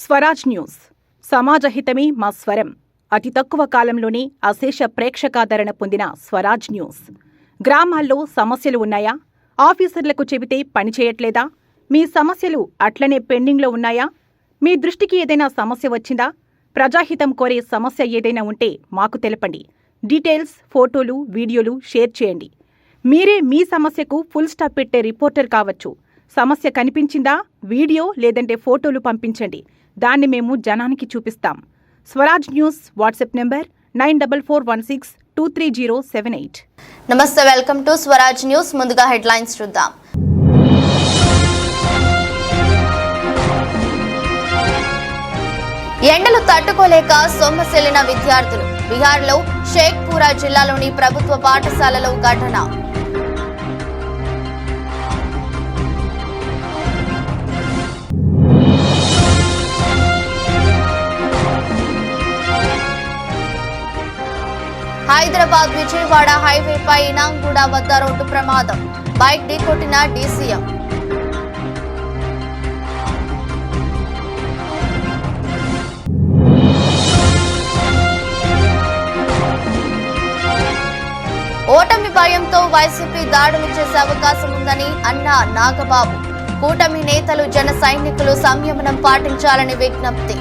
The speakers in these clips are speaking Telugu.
స్వరాజ్ న్యూస్ సమాజహితమే మా స్వరం. అతి తక్కువ కాలంలోనే అశేష ప్రేక్షకాదరణ పొందిన స్వరాజ్ న్యూస్. గ్రామాల్లో సమస్యలు ఉన్నాయా? ఆఫీసర్లకు చెబితే పనిచేయట్లేదా? మీ సమస్యలు అట్లనే పెండింగ్లో ఉన్నాయా? మీ దృష్టికి ఏదైనా సమస్య వచ్చిందా? ప్రజాహితం కోరే సమస్య ఏదైనా ఉంటే మాకు తెలపండి. డీటెయిల్స్, ఫోటోలు, వీడియోలు షేర్ చేయండి. మీరే మీ సమస్యకు ఫుల్ స్టాప్ పెట్టే రిపోర్టర్ కావచ్చు. సమస్య కనిపించిందా? వీడియో లేదంటే ఫోటోలు పంపించండి. దాన్ని మేము జనానికి చూపిస్తాం. Swaraj news WhatsApp number 9441623078. నమస్తే, వెల్కమ్ టు స్వరాజ్ న్యూస్. ముందుగా హెడ్లైన్స్ చూద్దాం. ఎండలు తట్టుకోలేక సొమ్మసిల్లిన విద్యార్థులు. బీహార్లో షేక్పురా జిల్లాలోని ప్రభుత్వ పాఠశాలలో ఘటన. హైదరాబాద్ విజయవాడ హైవేపై ఇనాంగూడ వద్ద రోడ్డు ప్రమాదం. బైక్ ఢీకొట్టిన డీసీఎం. ఓటమి భయంతో వైసీపీ దాడులు చేసే అవకాశం ఉందని అన్న నాగబాబు. కూటమి నేతలు, జన సైనికులు సంయమనం పాటించాలని విజ్ఞప్తి.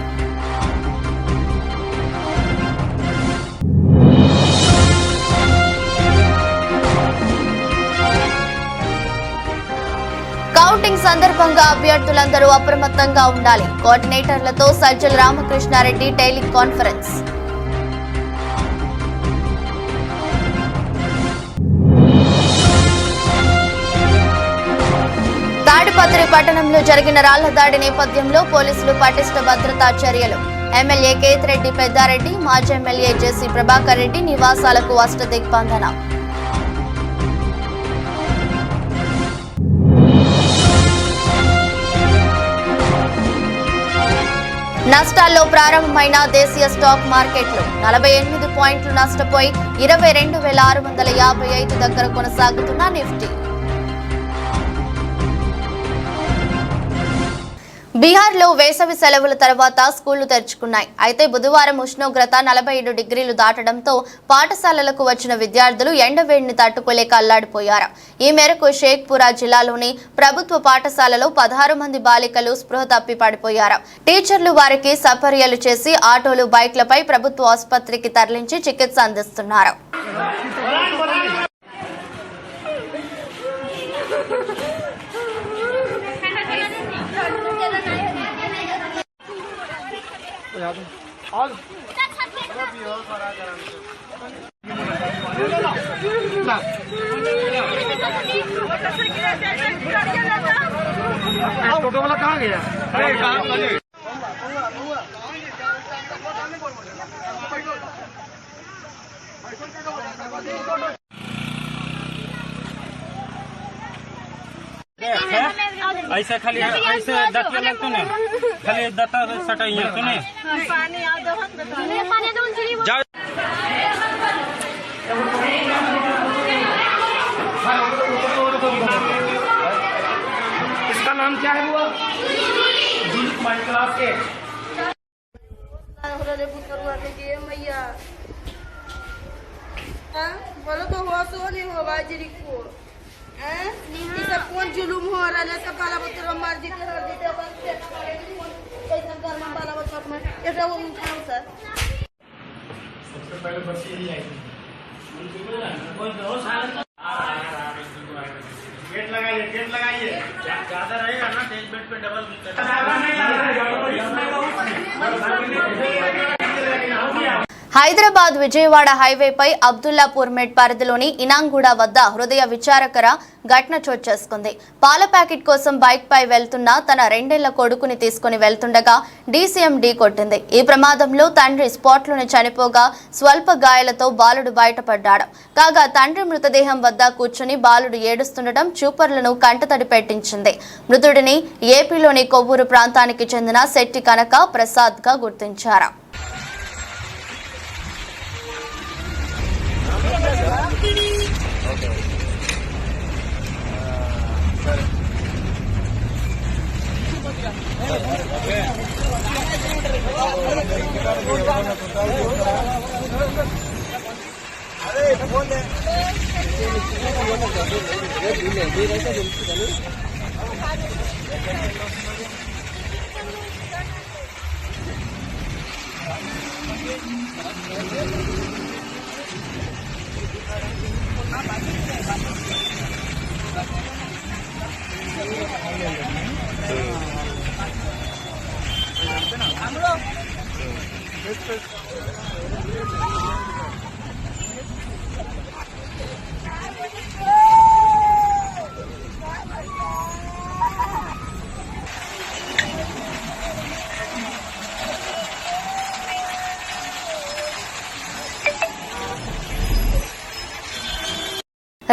కౌంటింగ్ సందర్భంగా అభ్యర్థులందరూ అప్రమత్తంగా ఉండాలి. కోఆర్డినేటర్లతో సజ్జల రామకృష్ణారెడ్డి టెలికాన్ఫరెన్స్. తాడిపత్రి పట్టణంలో జరిగిన రాళ్ల దాడి నేపథ్యంలో పోలీసులు పటిష్ట భద్రతా చర్యలు. ఎమ్మెల్యే కేతిరెడ్డి పెద్దారెడ్డి, మాజీ ఎమ్మెల్యే జెసి ప్రభాకర్ రెడ్డి నివాసాలకు అష్టదిగ్బంధన. నష్టాల్లో ప్రారంభమైన దేశీయ స్టాక్ మార్కెట్లు 48 పాయింట్లు నష్టపోయి 22,655 దగ్గర కొనసాగుతున్న నిఫ్టీ. బీహార్లో వేసవి సెలవుల తర్వాత స్కూళ్లు తెరుచుకున్నాయి. అయితే బుధవారం ఉష్ణోగ్రత 47 డిగ్రీలు దాటడంతో పాఠశాలలకు వచ్చిన విద్యార్థులు ఎండవేడిని తట్టుకోలేక అల్లాడిపోయారు. ఈ మేరకు షేక్పురా జిల్లాలోని ప్రభుత్వ పాఠశాలలో 16 మంది బాలికలు స్పృహ తప్పి పడిపోయారు. టీచర్లు వారికి సపర్యలు చేసి ఆటోలు, బైక్లపై ప్రభుత్వ ఆసుపత్రికి తరలించి చికిత్స అందిస్తున్నారు. टोटो वाला कहाँ गया? ऐसे खाली ऐसे दतिया लगते ने खाली दता सटाइए तूने पानी आ दो पानी दो जा। इसका नाम क्या है? वो क्लास के मैया बोलो तो हो सो नहीं हो बाजरी को सब कौन जुलूम हो रहा है? सब बाला बच्चों मार देते हर देते कैसा घर में बाला बच्चों में ऐसा वो उठाओ सर। सबसे पहले बच्ची ही आई गेट लगाइए ज्यादा रहेगा ना, तेज बेड पे डबल హైదరాబాద్ విజయవాడ హైవేపై అబ్దుల్లాపూర్ మెట్ పరిధిలోని ఇనాంగూడ వద్ద హృదయ విచారకర ఘటన చోటు చేసుకుంది. పాల ప్యాకెట్ కోసం బైక్ పై వెళ్తున్న తన 2 ఏళ్ల కొడుకుని తీసుకుని వెళ్తుండగా డీసీఎం ఢీకొట్టింది. ఈ ప్రమాదంలో తండ్రి స్పాట్లోనే చనిపోగా స్వల్ప గాయాలతో బాలుడు బయటపడ్డాడు. కాగా తండ్రి మృతదేహం వద్ద కూర్చుని బాలుడు ఏడుస్తుండటం చూపర్లను కంటతడి పెట్టించింది. మృతుడిని ఏపీలోని కొవ్వూరు ప్రాంతానికి చెందిన శెట్టి కనక ప్రసాద్ గా గుర్తించారు. Okay.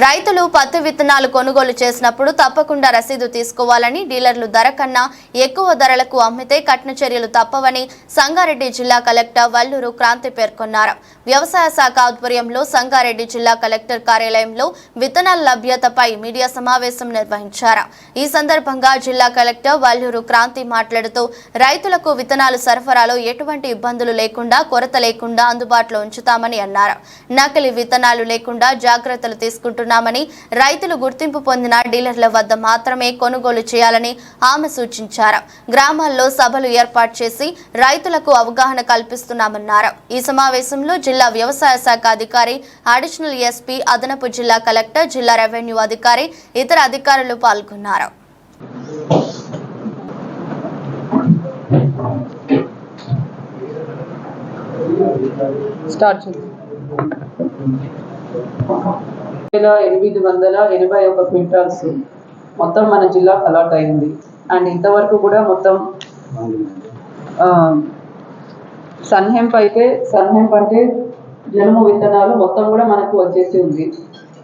రైతులు పత్తి విత్తనాలు కొనుగోలు చేసినప్పుడు తప్పకుండా రసీదు తీసుకోవాలని, డీలర్లు ధర కన్నా ఎక్కువ ధరలకు అమ్మితే కఠిన చర్యలు తప్పవని సంగారెడ్డి జిల్లా కలెక్టర్ వల్లూరు క్రాంతి పేర్కొన్నారు. వ్యవసాయ శాఖ ఆధ్వర్యంలో సంగారెడ్డి జిల్లా కలెక్టర్ కార్యాలయంలో విత్తనాల లభ్యతపై మీడియా సమావేశం నిర్వహించారు. ఈ సందర్భంగా జిల్లా కలెక్టర్ వల్లూరు క్రాంతి మాట్లాడుతూ రైతులకు విత్తనాలు సరఫరాలో ఎటువంటి ఇబ్బందులు లేకుండా, కొరత లేకుండా అందుబాటులో ఉంచుతామని అన్నారు. నకిలీ విత్తనాలు లేకుండా జాగ్రత్తలు తీసుకుంటున్నామని, రైతులు గుర్తింపు పొందిన డీలర్ల వద్ద మాత్రమే కొనుగోలు చేయాలని ఆమె సూచించారు. గ్రామాల్లో సభలు ఏర్పాటు చేసి రైతులకు అవగాహన కల్పిస్తున్నామన్నారు. ఈ సమావేశంలో జిల్లా వ్యవసాయ శాఖ అధికారి, అడిషనల్ ఎస్పీ, అదనపు జిల్లా కలెక్టర్, జిల్లా రెవెన్యూ అధికారి, ఇతర అధికారులు పాల్గొన్నారు. స్టార్ట్ 881 క్వింటాల్స్ మొత్తం మన జిల్లాకు అలాట్ అయింది. అండ్ ఇంతవరకు కూడా మొత్తం సన్హెంప్ అంటే జనుము విత్తనాలు మొత్తం కూడా మనకు వచ్చేసి ఉంది.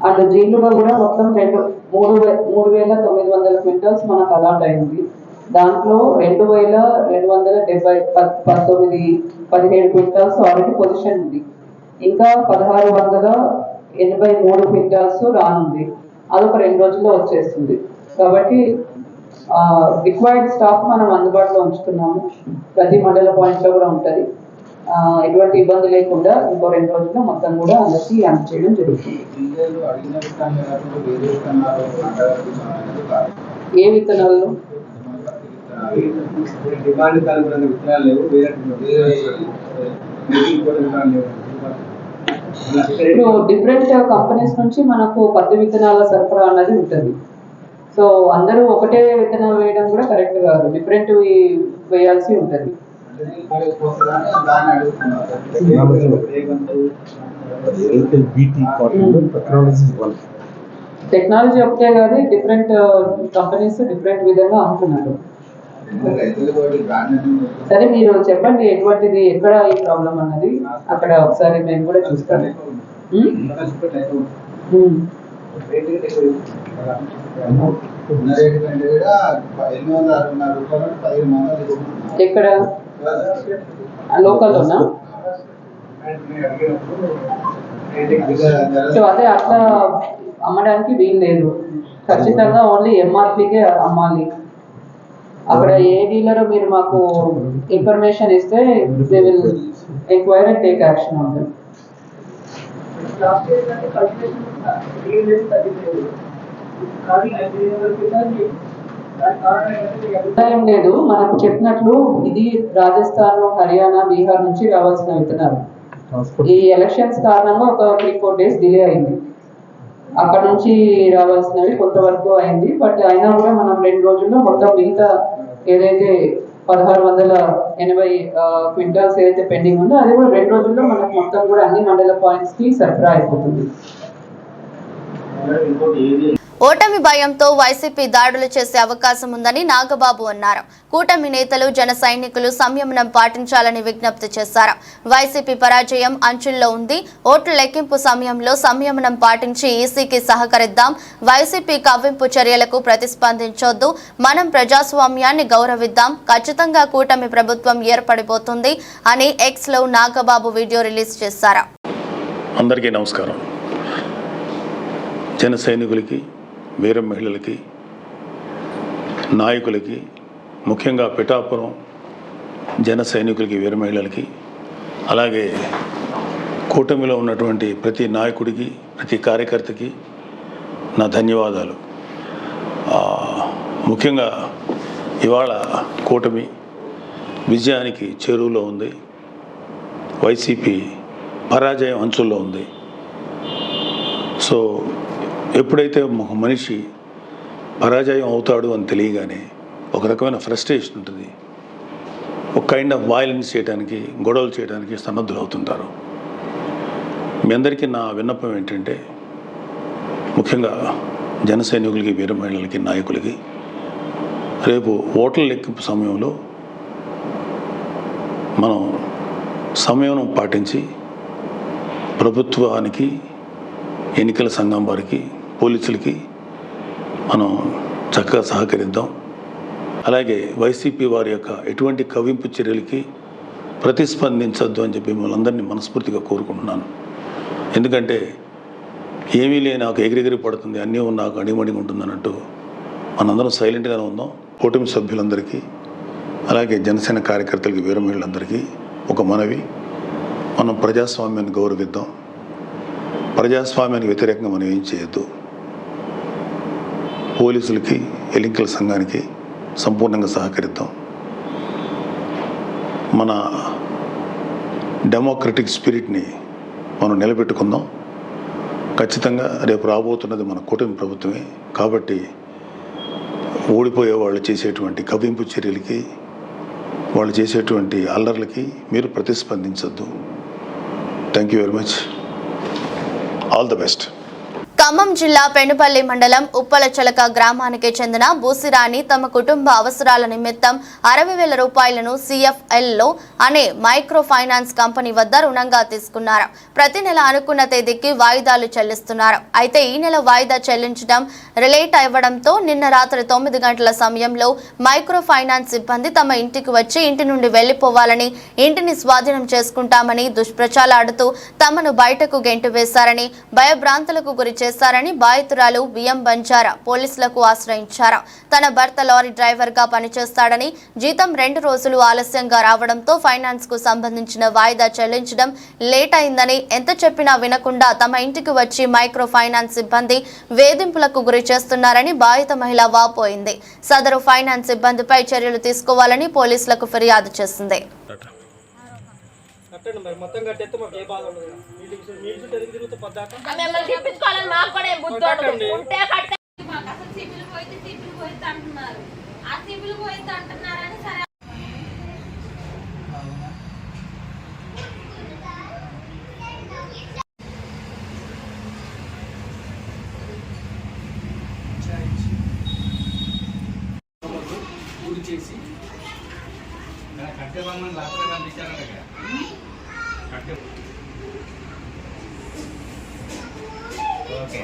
అండ్ జీలుగా కూడా మొత్తం 3,900 క్వింటాల్స్ మనకు అలాట్ అయింది. దాంట్లో 2,217 క్వింటాల్స్ ఆల్రెడీ పొజిషన్ ఉంది. ఇంకా 1,683 క్వింటాల్స్ రానుంది. అదొక 2 రోజుల్లో వచ్చేస్తుంది. కాబట్టి రిక్వైర్డ్ స్టాక్ మనం అందుబాటులో ఉంచుతున్నాము. ప్రతి మండల పాయింట్లో కూడా ఉంటుంది. ఎటువంటి ఇబ్బంది లేకుండా ఇంకో 2 రోజుల్లో మొత్తం కూడా అందరికీ అందజేయడం జరుగుతుంది. ఏ విత్తనాలు? ఇప్పుడు డిఫరెంట్ కంపెనీస్ నుంచి మనకు పత్తి విత్తనాల సరఫరా అన్నది ఉంటుంది. సో అందరూ ఒకటే విత్తనాలు వేయడం కూడా కరెక్ట్ కాదు, డిఫరెంట్ వేయాల్సి ఉంటుంది. టెక్నాలజీ ఒకటే కాదు, డిఫరెంట్ కంపెనీస్ డిఫరెంట్ విధంగా అమ్ముతున్నారు. సరే, మీరు చెప్పండి ఎటువంటిది, ఎక్కడ ఈ ప్రాబ్లం అన్నది అక్కడ ఒకసారి మేము కూడా చూస్తాము. ఎక్కడ? లోకల్లోనా? సో అదే అట్లా అమ్మడానికి వీలు లేదు. ఖచ్చితంగా ఓన్లీ ఎంఆర్పీకే అమ్మాలి. అక్కడ ఏ డీలర్ మీరు మాకు ఇన్ఫర్మేషన్ ఇస్తే they will enquire and take action on them. ఏం లేదు, మనకు చెప్పినట్లు ఇది రాజస్థాన్, హర్యానా, బీహార్ నుంచి రావాల్సిన విత్తనాలు. ఈ ఎలక్షన్స్ కారణంగా ఒక 3-4 డేస్ డిలే అయింది. అక్కడ నుంచి రావాల్సినవి కొంతవరకు అయింది. బట్ అయినా కూడా మనం 2 రోజుల్లో మొత్తం మిగతా ఏదైతే 1,680 క్వింటాల్స్ ఏదైతే పెండింగ్ ఉందో అది కూడా 2 రోజుల్లో మనకు మొత్తం కూడా అన్ని మండల పాయింట్స్ కి సరఫరా అయిపోతుంది. ఓటమి భయంతో వైసీపీ దాడులు చేసే అవకాశం ఉందని నాగబాబు అన్నారు. కూటమి నేతలు, జన సైనికులు సంయమనం పాటించాలని విజ్ఞప్తి చేశారు. వైసీపీ పరాజయం అంచుల్లో ఉంది. ఓట్ల లెక్కింపు సమయంలో సంయమనం పాటించి ఈసీకి సహకరిద్దాం. వైసీపీ కవ్వింపు చర్యలకు ప్రతిస్పందించొద్దు. మనం ప్రజాస్వామ్యాన్ని గౌరవిద్దాం. ఖచ్చితంగా కూటమి ప్రభుత్వం ఏర్పడిపోతుంది అని ఎక్స్ లో నాగబాబు వీడియో రిలీజ్ చేశారు. అందరికీ నమస్కారం. జన సైనికులకి, వీర మహిళలకి, నాయకులకి, ముఖ్యంగా పిఠాపురం జన సైనికులకి, వీర మహిళలకి, అలాగే కూటమిలో ఉన్నటువంటి ప్రతి నాయకుడికి, ప్రతి కార్యకర్తకి నా ధన్యవాదాలు. ముఖ్యంగా ఇవాళ కూటమి విజయానికి చేరువలో ఉంది. వైసీపీ పరాజయం అంచుల్లో ఉంది. సో ఎప్పుడైతే ఒక మనిషి పరాజయం అవుతాడు అని తెలియగానే ఒక రకమైన ఫ్రస్ట్రేషన్ ఉంటుంది. ఒక కైండ్ ఆఫ్ వైలెన్స్ చేయడానికి, గొడవలు చేయడానికి సన్నద్ధులు అవుతుంటారు. మీ అందరికీ నా విన్నపం ఏంటంటే, ముఖ్యంగా జన సైనికులకి, వీర మహిళలకి, నాయకులకి రేపు ఓట్ల లెక్కింపు సమయంలో మనం సమయం పాటించి ప్రభుత్వానికి, ఎన్నికల సంఘం వారికి, పోలీసులకి మనం చక్కగా సహకరిద్దాం. అలాగే వైసీపీ వారి యొక్క ఎటువంటి కవ్వింపు చర్యలకి ప్రతిస్పందించద్దు అని చెప్పి మిమ్మల్ని అందరినీ మనస్ఫూర్తిగా కోరుకుంటున్నాను. ఎందుకంటే ఏమీ లేని నాకు ఎగిరెగిరి పడుతుంది, అన్నీ నాకు అడిమడిగా ఉంటుందన్నట్టు మనందరం సైలెంట్గానే ఉందాం. కూటమి సభ్యులందరికీ, అలాగే జనసేన కార్యకర్తలకి, వీర మహిళలందరికీ ఒక మనవి, మనం ప్రజాస్వామ్యాన్ని గౌరవిద్దాం. ప్రజాస్వామ్యానికి వ్యతిరేకంగా మనం ఏం చేయొద్దు. పోలీసులకి, ఎన్నికల సంఘానికి సంపూర్ణంగా సహకరిద్దాం. మన డెమోక్రటిక్ స్పిరిట్ని మనం నిలబెట్టుకుందాం. ఖచ్చితంగా రేపు రాబోతున్నది మన కూటమి ప్రభుత్వమే. కాబట్టి ఓడిపోయే వాళ్ళు చేసేటువంటి కవ్వింపు చర్యలకి, వాళ్ళు చేసేటువంటి అల్లర్లకి మీరు ప్రతిస్పందించద్దు. Thank you very much. All the best. Khammam జిల్లా పెనుపల్లి మండలం ఉప్పలచలక గ్రామానికి చెందిన బూసిరాణి తమ కుటుంబ అవసరాల నిమిత్తం 60,000 రూపాయలను CFLలో అనే మైక్రో ఫైనాన్స్ కంపెనీ వద్ద రుణంగా తీసుకున్నారు. ప్రతి నెల అనుకున్న తేదీకి వాయిదాలు చెల్లిస్తున్నారు. అయితే ఈ నెల వాయిదా చెల్లించడం రిలేట్ అవ్వడంతో నిన్న రాత్రి 9 గంటల సమయంలో మైక్రో ఫైనాన్స్ సిబ్బంది తమ ఇంటికి వచ్చి ఇంటి నుండి వెళ్లిపోవాలని, ఇంటిని స్వాధీనం చేసుకుంటామని దుష్ప్రచారాడుతూ తమను బయటకు గెంటు వేశారని, భయభ్రాంతులకు గురి చేశారని బాధితురాలు బిఎం బంజారా పోలీసులకు ఆశ్రయించారు. తన భర్త లారీ డ్రైవర్ గా పనిచేస్తాడని, జీతం 2 రోజులు ఆలస్యంగా రావడంతో ఫైనాన్స్ కు సంబంధించిన వాయిదా చెల్లించడం లేట్ అయిందని, ఎంత చెప్పినా వినకుండా తమ ఇంటికి వచ్చి మైక్రో ఫైనాన్స్ సిబ్బంది వేధింపులకు గురి చేస్తున్నారని బాధిత మహిళ వాపోయింది. సదరు ఫైనాన్స్ సిబ్బందిపై చర్యలు తీసుకోవాలని పోలీసులకు ఫిర్యాదు చేసింది. కట్టండి మరి మొత్తం కట్టేస్తే మాకు ఏ బాధ ఉండదు. మీరు తిరుగుతూ పద్దాక మిమ్మల్ని తిప్పించుకోవాలని మాకు కూడా ఏం బుద్ధి ఉండదు. ఉంటే కడితే మాకు అసలు సిబిల్ పోయితే అంటున్నారు. ఆ సిబిల్ పోయితే అంటున్నారని సరే చేసి కట్టే వాళ్ళని లాభంగా పంపించారంట. కట్టే ఓకే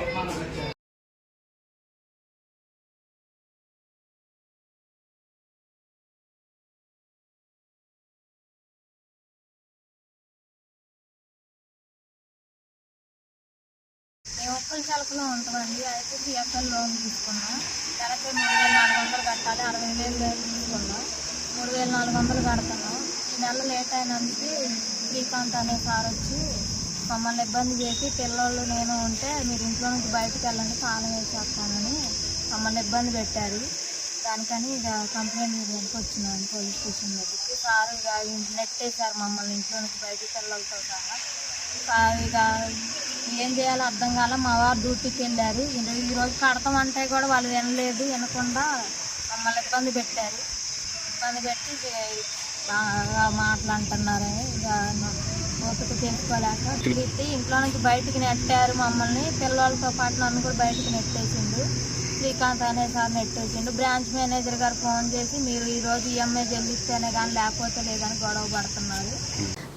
మేము ఉప్పలచలకలో ఉంటామండి. అయితే CFL లోన్ తీసుకున్నాం. నెలకి 3,400 కట్టాలి. 60,000 తీసుకున్నాం. 3,400 కడుతున్నాం. ఈ నెల లేట్ అయినందుకు శ్రీకాంత్ అనే సార్ వచ్చి మమ్మల్ని ఇబ్బంది చేసి, పిల్లలు నేను ఉంటే మీరు ఇంట్లో నుంచి బయటకు వెళ్ళండి, తాళం వేసేస్తానని మమ్మల్ని ఇబ్బంది పెట్టారు. దానికని ఇక కంప్లైంట్ చేయడానికి వచ్చినాను పోలీస్ స్టేషన్ దగ్గరికి. సార్ ఇక నెట్టేశారు మమ్మల్ని ఇంట్లో నుంచి బయటికి పిల్లలతో సహా. ఇక ఏం చేయాలో అర్థం కాల. మా వారు డ్యూటీకి వెళ్ళారు. ఈరోజు కడతామంటే కూడా వాళ్ళు వినలేదు, వినకుండా మమ్మల్ని ఇబ్బంది పెట్టారు. ఇబ్బంది పెట్టి బాగా మాట్లాడుతున్నారని ఇక ఓపిక చేసుకోలేక తిరిగి ఇంట్లో నుంచి బయటికి నెట్టారు మమ్మల్ని. పిల్లలతో పాటు నన్ను కూడా బయటికి నెట్టేసిండు. శ్రీకాంత్ అనే సార్ నెట్టేసిండు. బ్రాంచ్ మేనేజర్ గారు ఫోన్ చేసి మీరు ఈరోజు EMI చెల్లిస్తేనే కానీ లేకపోతే లేదని గొడవ పడుతున్నారు.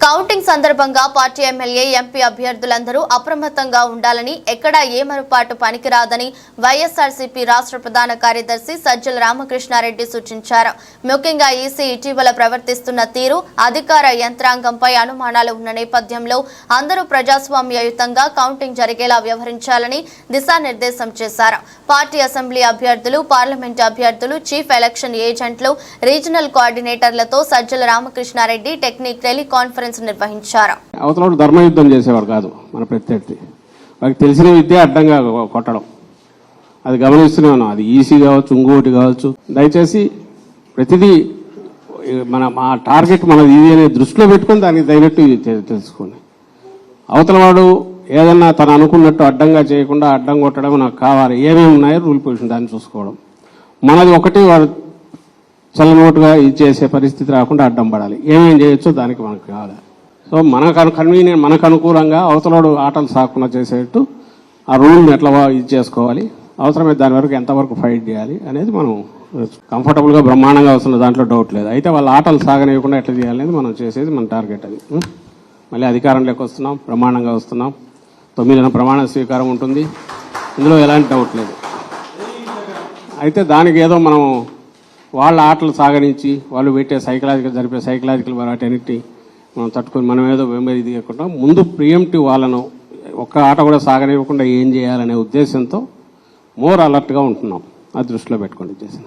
కౌంటింగ్ సందర్భంగా పార్టీ ఎమ్మెల్యే ఎంపీ అభ్యర్థులందరూ అప్రమత్తంగా ఉండాలని, ఎక్కడా ఏ మరుపాటు పనికిరాదని వైఎస్ఆర్సీపీ రాష్ట్ర ప్రధాన కార్యదర్శి సజ్జల రామకృష్ణారెడ్డి సూచించారు. ముఖ్యంగా ఈసీ ఇటీవల ప్రవర్తిస్తున్న తీరు, అధికార యంత్రాంగంపై అనుమానాలు ఉన్న నేపథ్యంలో అందరూ ప్రజాస్వామ్యయుతంగా కౌంటింగ్ జరిగేలా వ్యవహరించాలని దిశానిర్దేశం చేశారు. పార్టీ అసెంబ్లీ అభ్యర్థులు, పార్లమెంటు అభ్యర్థులు, చీఫ్ ఎలక్షన్ ఏజెంట్లు, రీజనల్ కోఆర్డినేటర్లతో సజ్జల రామకృష్ణారెడ్డి టెక్నిక్ టెలికాన్ఫరెన్స్ నిర్వహించారు. అవతల ధర్మయుద్ధం చేసేవాడు కాదు మన ప్రత్యర్థి. వాళ్ళకి తెలిసిన విద్య అడ్డంగా కొట్టడం, అది గమనిస్తున్నాను. అది ఈసీ కావచ్చు, ఇంకోటి కావచ్చు. దయచేసి ప్రతిదీ మా టార్గెట్ మనది ఇది అనే దృష్టిలో పెట్టుకొని దానికి తగినట్టు తెలుసుకోండి. అవతల వాడు ఏదన్నా తను అనుకున్నట్టు అడ్డంగా చేయకుండా అడ్డం కొట్టడం నాకు కావాలి. ఏమేమి ఉన్నాయో రూల్ పొజిషన్ దాన్ని చూసుకోవడం. మనది ఒకటి వాడు చల్లనోటుగా ఇది చేసే పరిస్థితి రాకుండా అడ్డం పడాలి. ఏమేం చేయొచ్చో దానికి మనకు కావాలి. సో కన్వీనియంట్, మనకు అనుకూలంగా అవతలోడు ఆటలు సాకుండా చేసేట్టు ఆ రూల్ని ఎట్లా ఇది చేసుకోవాలి, అవసరమైతే దాని వరకు ఎంతవరకు ఫైట్ చేయాలి అనేది మనం కంఫర్టబుల్గా బ్రహ్మాండంగా వస్తున్న దాంట్లో డౌట్ లేదు. అయితే వాళ్ళ ఆటలు సాగనివ్వకుండా ఎట్లా చేయాలనేది మనం చేసేది మన టార్గెట్. అది మళ్ళీ అధికారంలోకి వస్తున్నాం, బ్రహ్మాండంగా వస్తున్నాం. 9న ప్రమాణ స్వీకారం ఉంటుంది, ఇందులో ఎలాంటి డౌట్ లేదు. అయితే దానికి ఏదో మనం వాళ్ళ ఆటలు సాగరించి వాళ్ళు పెట్టే జరిపే సైకలాజికల్ వాటన్నిటి మనం తట్టుకొని మనం ఏదో వెంబడి దిగకుండా ముందు ప్రియంటివ్ వాళ్ళను ఒక్క ఆట కూడా సాగనివ్వకుండా ఏం చేయాలనే ఉద్దేశంతో మోర్ అలర్ట్గా ఉంటున్నాం. అది దృష్టిలో పెట్టుకోండి చేసిన.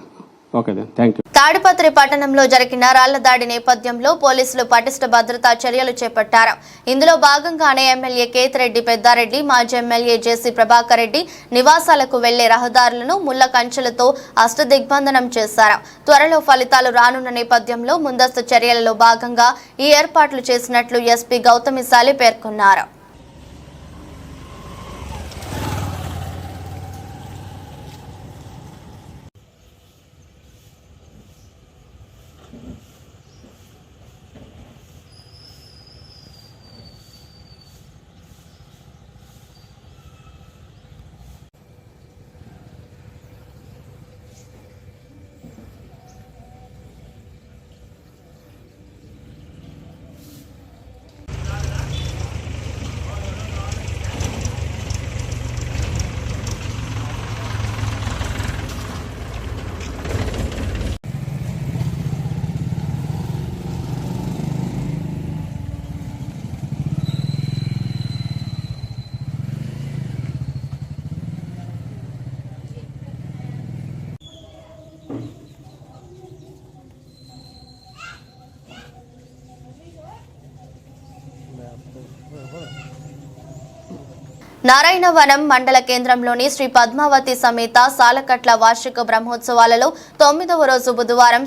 Okay, thank you. తాడిపత్రి పట్టణంలో జరిగిన రాళ్ల దాడి నేపథ్యంలో పోలీసులు పటిష్ట భద్రతా చర్యలు చేపట్టారు. ఇందులో భాగంగానే ఎమ్మెల్యే కేతిరెడ్డి పెద్దారెడ్డి, మాజీ ఎమ్మెల్యే జేసీ ప్రభాకర్ రెడ్డి నివాసాలకు వెళ్లే రహదారులను ముళ్ల కంచెలతో అష్టదిగ్బంధనం చేశారు. త్వరలో ఫలితాలు రానున్న నేపథ్యంలో ముందస్తు చర్యలలో భాగంగా ఈ ఏర్పాట్లు చేసినట్లు ఎస్పీ గౌతమిశాలి పేర్కొన్నారు. నారాయణవనం మండల కేంద్రంలోని శ్రీ పద్మావతి సమేత సాలకట్ల వార్షిక బ్రహ్మోత్సవాలలో 9వ రోజు బుధవారం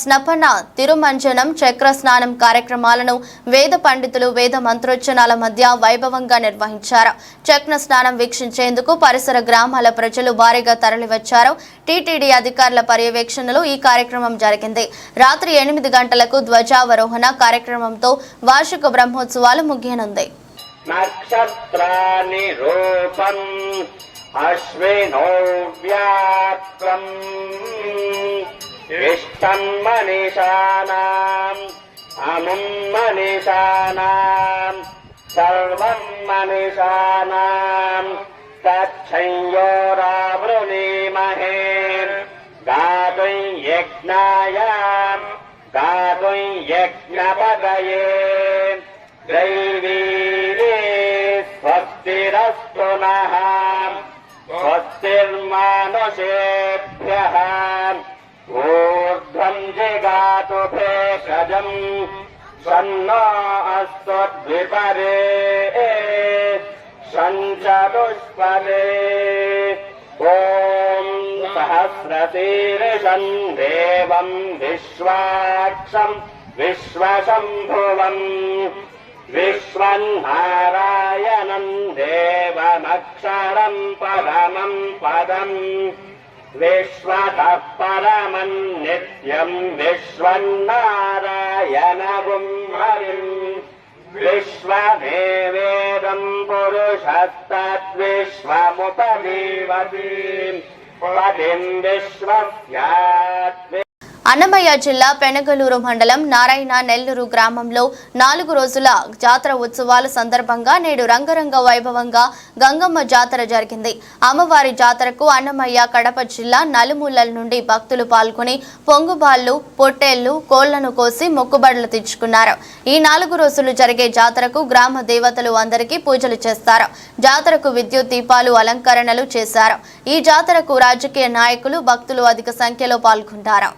స్నపన, తిరుమంజనం, చక్ర స్నానం కార్యక్రమాలను వేద పండితులు వేద మంత్రోచ్చనాల మధ్య వైభవంగా నిర్వహించారు. చక్ర స్నానం వీక్షించేందుకు పరిసర గ్రామాల ప్రజలు భారీగా తరలివచ్చారు. టీటీడీ అధికారుల పర్యవేక్షణలో ఈ కార్యక్రమం జరిగింది. రాత్రి 8 గంటలకు ధ్వజావరోహణ కార్యక్రమంతో వార్షిక బ్రహ్మోత్సవాలు ముగియనుంది. నక్షత్రాని రూపం అశ్వినో వ్యాప్తం ఇష్టం మనీషానాం అముం మనీషానాం సర్వం మనీషానాం తచ్చయోరావృణీమహే గాతుం యజ్ఞాయాం గాతుం యజ్ఞపదయే దైవీరే స్వస్తిరస్తు నః స్వస్తిర్మానుషేభ్యః ఊర్ధ్వం జిగాతు భేషజం సన్నో అస్తు ద్విపరే సంచతుష్పదే ఓం సహస్రశీర్షం దేవం విశ్వాక్షం విశ్వశంభువం విశ్వన్నారాయణం దేవమక్షరం పరమం పదం విశ్వతః పరమం నిత్యం విశ్వన్నారాయణగుం హరిం విశ్వదేవేదం పురుషస్తద్విశ్వముపజీవతి పతిం విశ్వస్యాత్. అన్నమయ్య జిల్లా పెనగలూరు మండలం నారాయణ నెల్లూరు గ్రామంలో 4 రోజుల జాతర ఉత్సవాల సందర్భంగా నేడు రంగరంగ వైభవంగా గంగమ్మ జాతర జరిగింది. అమ్మవారి జాతరకు అన్నమయ్య కడప జిల్లా నలుమూలల నుండి భక్తులు పాల్గొని పొంగుబాళ్లు, పొట్టేళ్లు, కోళ్లను కోసి మొక్కుబడులు తెచ్చుకున్నారు. ఈ 4 రోజులు జరిగే జాతరకు గ్రామ దేవతలు అందరికీ పూజలు చేస్తారు. జాతరకు విద్యుత్ దీపాలు అలంకరణలు చేశారు. ఈ జాతరకు రాజకీయ నాయకులు, భక్తులు అధిక సంఖ్యలో పాల్గొంటారు.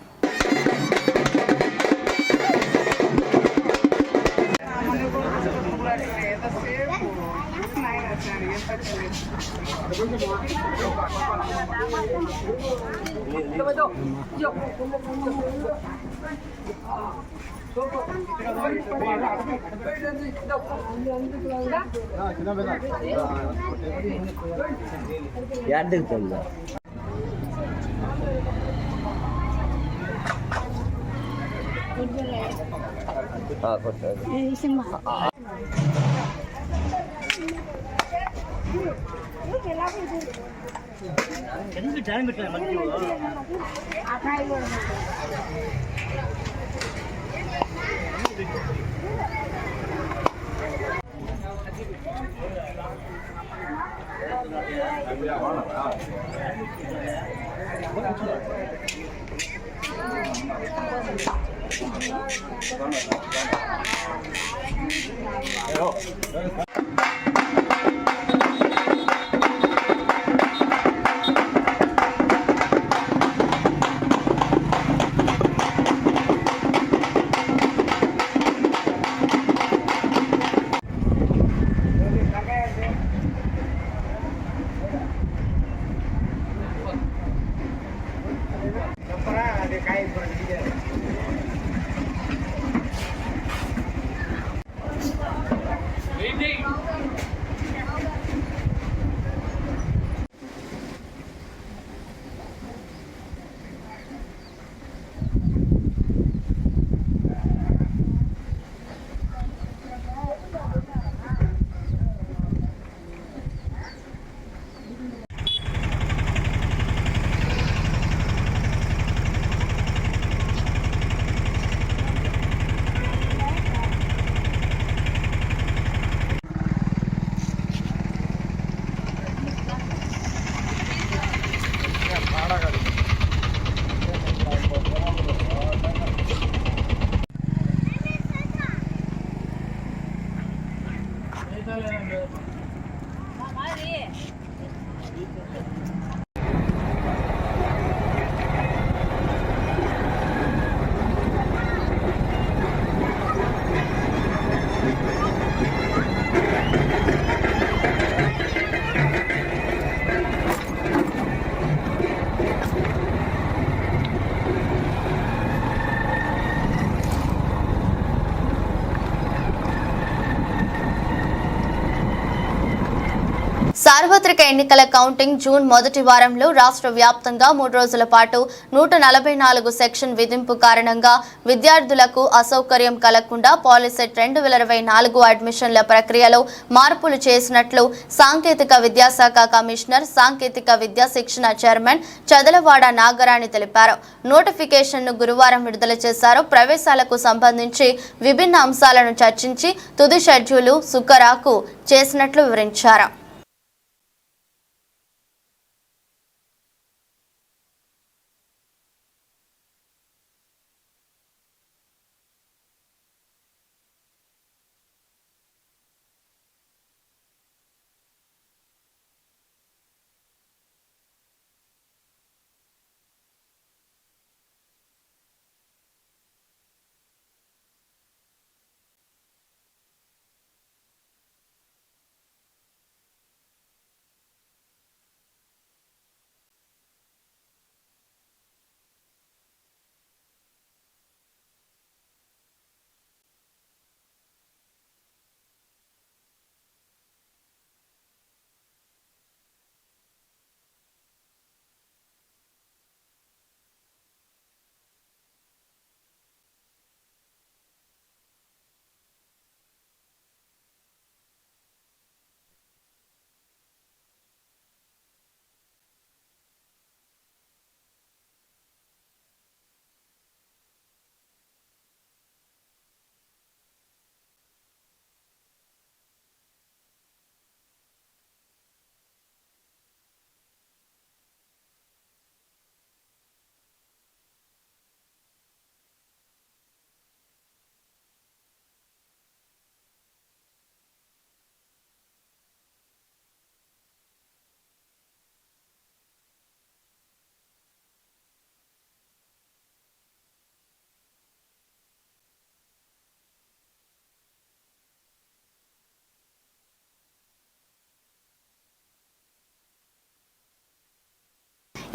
సార్వత్రిక ఎన్నికల కౌంటింగ్ జూన్ మొదటి వారంలో రాష్ట్ర వ్యాప్తంగా 3 రోజుల పాటు 144 సెక్షన్ విధింపు కారణంగా విద్యార్థులకు అసౌకర్యం కలగకుండా పాలిసెట్ 2024 అడ్మిషన్ల ప్రక్రియలో మార్పులు చేసినట్లు సాంకేతిక విద్యాశాఖ కమిషనర్, సాంకేతిక విద్యా శిక్షణ చైర్మన్ చదలవాడ నాగరాణి తెలిపారు. నోటిఫికేషన్ను గురువారం విడుదల చేశారు. ప్రవేశాలకు సంబంధించి విభిన్న అంశాలను చర్చించి తుది షెడ్యూలు సుఖరాకు చేసినట్లు వివరించారు.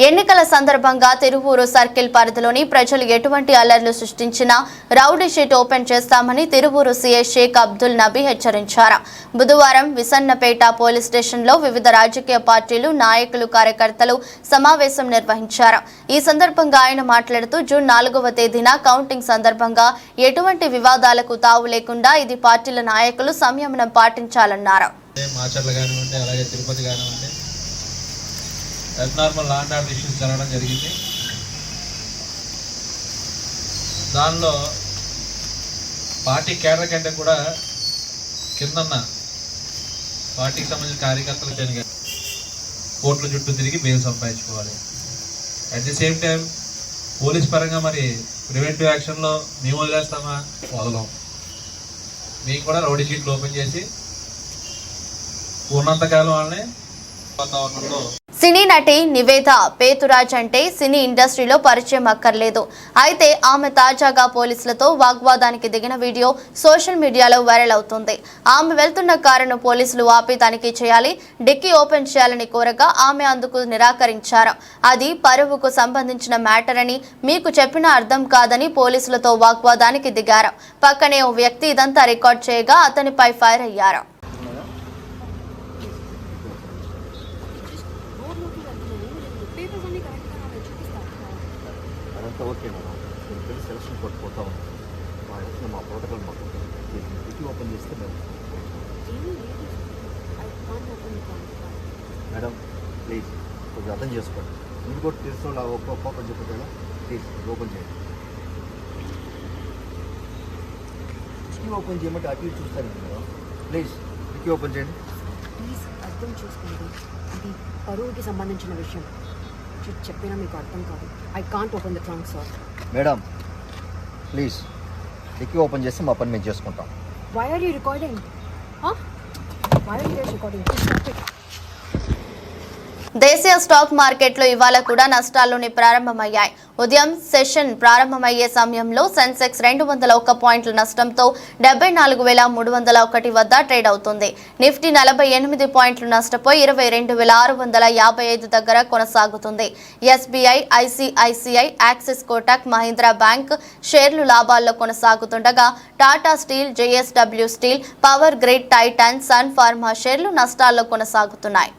ఎన్నికల సందర్భంగా తిరువూరు సర్కిల్ పరిధిలోని ప్రజలు ఎటువంటి అల్లర్లు సృష్టించినా రౌడీ షీట్ ఓపెన్ చేస్తామని తిరువూరు సీఐ షేక్ అబ్దుల్ నబీ హెచ్చరించారు. బుధవారం విసన్నపేట పోలీస్ స్టేషన్లో వివిధ రాజకీయ పార్టీలు నాయకులు కార్యకర్తలు సమావేశం నిర్వహించారు. ఈ సందర్భంగా ఆయన మాట్లాడుతూ జూన్ 4వ తేదీన కౌంటింగ్ సందర్భంగా ఎటువంటి వివాదాలకు తావు లేకుండా ఇది పార్టీల నాయకులు సంయమనం పాటించాలన్నారు. Abnormal law and order issues జరగడం జరిగింది. దానిలో పార్టీ కేడర్ కంటే కూడా కిందన్న పార్టీకి సంబంధించిన కార్యకర్తలు జరిగారు. కోర్టుల చుట్టూ తిరిగి బెయిల్ సంపాదించుకోవాలి. At the same time police పరంగా మరి ప్రివెంటివ్ యాక్షన్లో మేము వదిలేస్తామా? వదలం. మీకు కూడా రౌడీ షీట్లు ఓపెన్ చేసి ఉన్నంతకాలం వాళ్ళని వాతావరణంలో. సినీ నటి నివేద పేతురాజ్ అంటే సినీ ఇండస్ట్రీలో పరిచయం అక్కర్లేదు. అయితే ఆమె తాజాగా పోలీసులతో వాగ్వాదానికి దిగిన వీడియో సోషల్ మీడియాలో వైరల్ అవుతుంది. ఆమె వెళ్తున్న కారును పోలీసులు ఆపి తనిఖీ చేయాలి, డిక్కీ ఓపెన్ చేయాలని కోరగా ఆమె అందుకు నిరాకరించారు. అది పరువుకు సంబంధించిన మ్యాటర్ అని మీకు చెప్పినా అర్థం కాదని పోలీసులతో వాగ్వాదానికి దిగారు. పక్కనే ఓ వ్యక్తి ఇదంతా రికార్డ్ చేయగా అతనిపై ఫైర్ అయ్యారు. ఓకే మేడం, నేను తెలిసి సెలక్షన్ కొట్టుకుంటా ఉన్నాను. మా ఎలక్షన్ మా ప్రోటోకాల్ మాకు డిక్కీ ఓపెన్ చేస్తే మేడం ప్లీజ్ కొంచెం అర్థం చేసుకోండి. మీరు కూడా తెలిసిన ఓపెన్ చెప్పేలా ప్లీజ్ ఓపెన్ చేయండి. డిక్కీ ఓపెన్ చేయమంటే అటు ఇటు చూస్తాను మేడం. ప్లీజ్ డిక్కీ ఓపెన్ చేయండి. ప్లీజ్ అర్థం చేసుకోండి, ఇది పరువుకి సంబంధించిన విషయం. చెప్పినా మీకు అర్థం కాదు. I can't open the trunk sir. Madam please dicky open చేస్తే మా పని మేము చేసుకుంటాం. Why are you recording? Why are you recording? దేశీయ స్టాక్ మార్కెట్లు ఇవాళ కూడా నష్టాల్లోనే ప్రారంభమయ్యాయి. ఉదయం సెషన్ ప్రారంభమయ్యే సమయంలో సెన్సెక్స్ 201 పాయింట్ల నష్టంతో 74,301 వద్ద ట్రేడ్ అవుతుంది. నిఫ్టీ 48 పాయింట్లు నష్టపోయి 22,655 దగ్గర కొనసాగుతుంది. SBI, ICICI, Axis, Kotak Mahindra bank షేర్లు లాభాల్లో కొనసాగుతుండగా Tata steel, JSW steel, power grid, Titan, Sun Pharma షేర్లు నష్టాల్లో కొనసాగుతున్నాయి.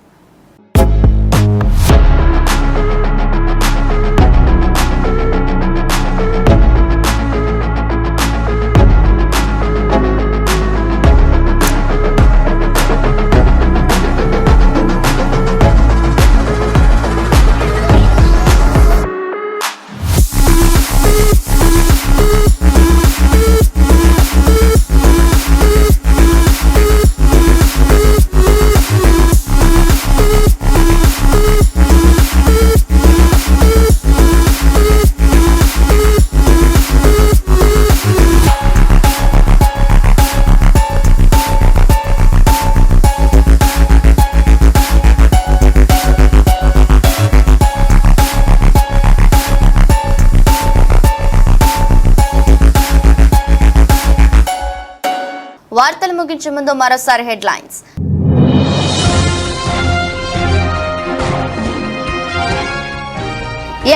వార్తలు ముగించే ముందు మరోసారి హెడ్లైన్స్.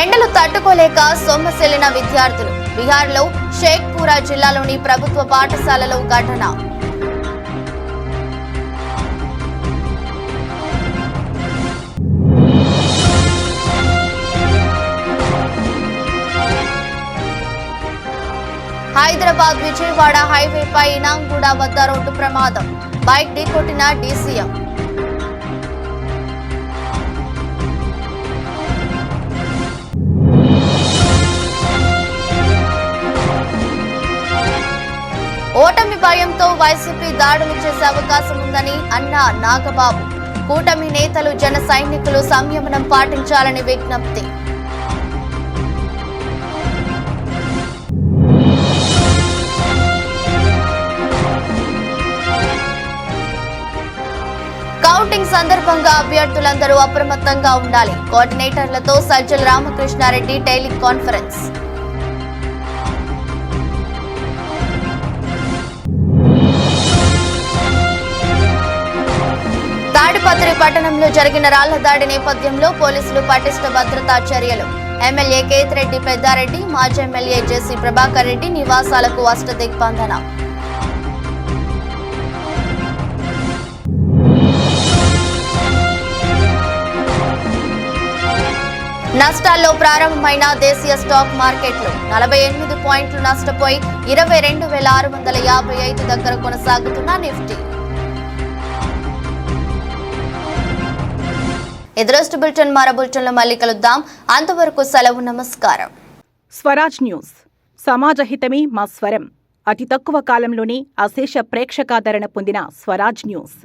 ఎండలు తట్టుకోలేక సొమ్మసిల్లిన విద్యార్థులు. బీహార్లో షేక్పురా జిల్లాలోని ప్రభుత్వ పాఠశాలలో ఘటన. హైదరాబాద్ విజయవాడ హైవేపై ఇనాంగూడ వద్ద రోడ్డు ప్రమాదం. బైక్ ఢీకొట్టిన డీసీఎం. ఓటమి భయంతో వైసీపీ దాడులు చేసే అవకాశం ఉందని అన్న నాగబాబు. కూటమి నేతలు, జన సైనికులు సంయమనం పాటించాలని విజ్ఞప్తి. కౌంటింగ్ సందర్భంగా అభ్యర్థులందరూ అప్రమత్తంగా ఉండాలి. కోఆర్డినేటర్లతో సజ్జల రామకృష్ణారెడ్డి టెలికాన్ఫరెన్స్. తాడిపత్రి పట్టణంలో జరిగిన రాళ్ల దాడి నేపథ్యంలో పోలీసులు పటిష్ట భద్రతా చర్యలు. ఎమ్మెల్యే కేతిరెడ్డి పెద్దారెడ్డి, మాజీ ఎమ్మెల్యే జెసి ప్రభాకర్ రెడ్డి నివాసాలకు అష్టదిగ్బంధన. నష్టాల్లో ప్రారంభమైన దేశీయ స్టాక్ మార్కెట్లు 48 పాయింట్లు నష్టపోయి 22,655 దగ్గర కొనసాగుతున్న నిఫ్టీ. ఎదురొస్ట్ బులెటిన్ మరో బులెటిన్లో మళ్ళీ కలుద్దాం. అంతవరకు సెలవు, నమస్కారం. స్వరాజ్ న్యూస్, సమాజహితమే మా స్వరం. అతి తక్కువ కాలంలోనే అశేష ప్రేక్షకాదరణ పొందిన స్వరాజ్ న్యూస్.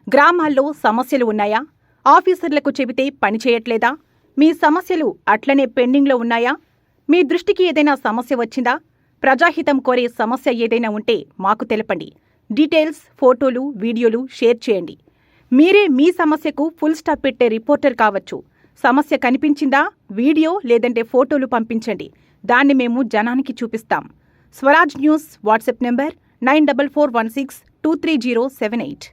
గ్రామాల్లో సమస్యలు ఉన్నాయా? ఆఫీసర్లకు చెబితే పని చేయట్లేదా? మీ సమస్యలు అట్లనే పెండింగ్లో ఉన్నాయా? మీ దృష్టికి ఏదైనా సమస్య వచ్చిందా? ప్రజాహితం కోరే సమస్య ఏదైనా ఉంటే మాకు తెలపండి. డీటెయిల్స్, ఫోటోలు, వీడియోలు షేర్ చేయండి. మీరే మీ సమస్యకు ఫుల్ స్టాప్ పెట్టే రిపోర్టర్ కావచ్చు. సమస్య కనిపించిందా? వీడియో లేదంటే ఫోటోలు పంపించండి. దాన్ని మేము జనానికి చూపిస్తాం. Swaraj news WhatsApp number 9441623078.